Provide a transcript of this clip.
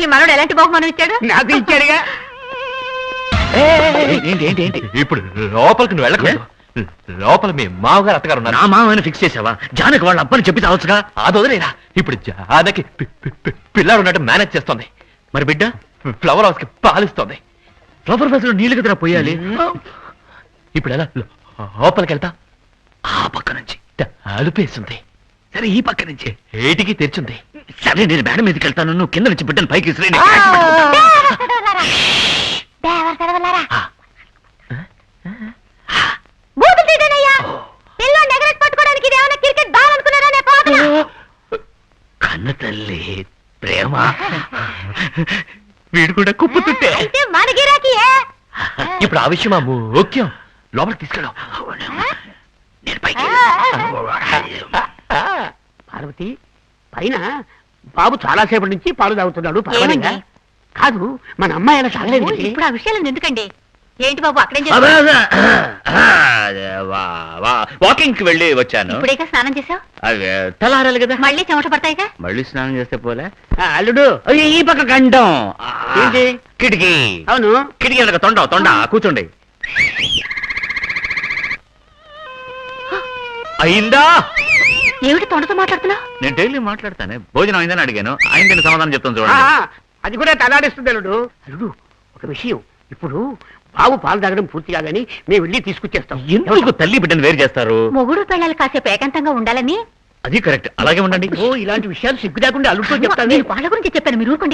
మీ మనోడు ఎలాంటి బహుమానం ఇచ్చాడు? నాకు ఇచ్చాడుగా. ఏంటి ఇప్పుడు లోపలికి నువ్వు వెళ్ళకూడదు. లోపల మీ మామగారు అత్తగారు ఉన్నారు. నా మామని ఫిక్స్ చేసావా? జానకి వాళ్ళ అబ్బని చెప్పి చావచ్చుగా. అది వదిలేరా. ఇప్పుడు జానకి పిల్లాడు ఉన్నట్టు మేనేజ్ చేస్తుంది. మరి బిడ్డ ఫ్లవర్ హౌస్ కి పాలిస్తుంది. ఫ్లవర్ ఫెస్ లో నీళ్ళు కదరా పోయాలి. ఇప్పుడు ఎలా లోపలికి వెళ్తా? ఆ పక్క నుంచి. అలుపేస్తుంది. సరే ఈ పక్క నుంచి. ఏటికి తెరిచింది. సరే నేను మేడ మీదకి వెళ్తాను, నువ్వు కింద నుంచి బిడ్డను పైకి విసిరేయ్. బూతులు తిట్టనయ్యా. పిల్లోడిని ఎగరేసి పట్టుకోవడానికి ఇది ఏమైనా క్రికెట్ బాల్ అనుకున్నారా? నే పోతున్నా. కన్న తల్లి ప్రేమ వీడు కూడా కుప్పుతుంటే. అయితే మన గిరాకీయే. ఇప్పుడు ఆ విషయం ముఖ్యం. లోపలికి తీసుకెళ్ళు. నేను పైకి. పార్వతి, పైన బాబు చాలాసేపటి నుంచి పాలు తాగుతున్నాడు. పర్వాలేదా? ఏమండి? కాదు, మన అమ్మాయి అలా తాగలేదు. ఇప్పుడు ఆ విషయాలు ఎందుకండి? ఏంటి బాబు అక్కడేం అదే, చేస్తావు? అదే. వాకింగ్ కి వెళ్ళి వచ్చాను. ఇప్పుడేగా స్నానం చేసావు? అదే తెల్లారాలి కదా. మళ్ళీ చెమట పడతాయిగా. మళ్ళీ స్నానం చేస్తే పోలే. అల్లుడు, ఈ పక్క గండం. ఏంటి? కిటికీ. అవును. కిటికీ అనగా తొండ కూర్చోండి. అయిందా? ఏమిటి తొండతో మాట్లాడుతున్నావు? నేను డైలీ మాట్లాడతానే. భోజనం అయిందని అడిగాను. అయిందని సమాధానం చెప్తాను ఆ, చూడండి. అది కూడా తలాడిస్తుంది అల్లుడు. అల్లుడు, ఒక విషయం. ఇప్పుడు బాబు పాలు తాగడం పూర్తి కాదని మేము వెళ్ళి తీసుకొచ్చేస్తాం. ఎందుకు తల్లి బిడ్డను వేరు చేస్తారు? మొగుడు పెళ్ళాలి కాసేపు ఏకాంతంగా ఉండాలని. అది కరెక్ట్. అలాగే ఉండండి. ఓ, ఇలాంటి విషయాలు సిగ్గు లేకుండా అల్లుడితో చెప్తాను. నేను వాళ్ళ గురించి చెప్పాను, మీరు ఊరుకోండి.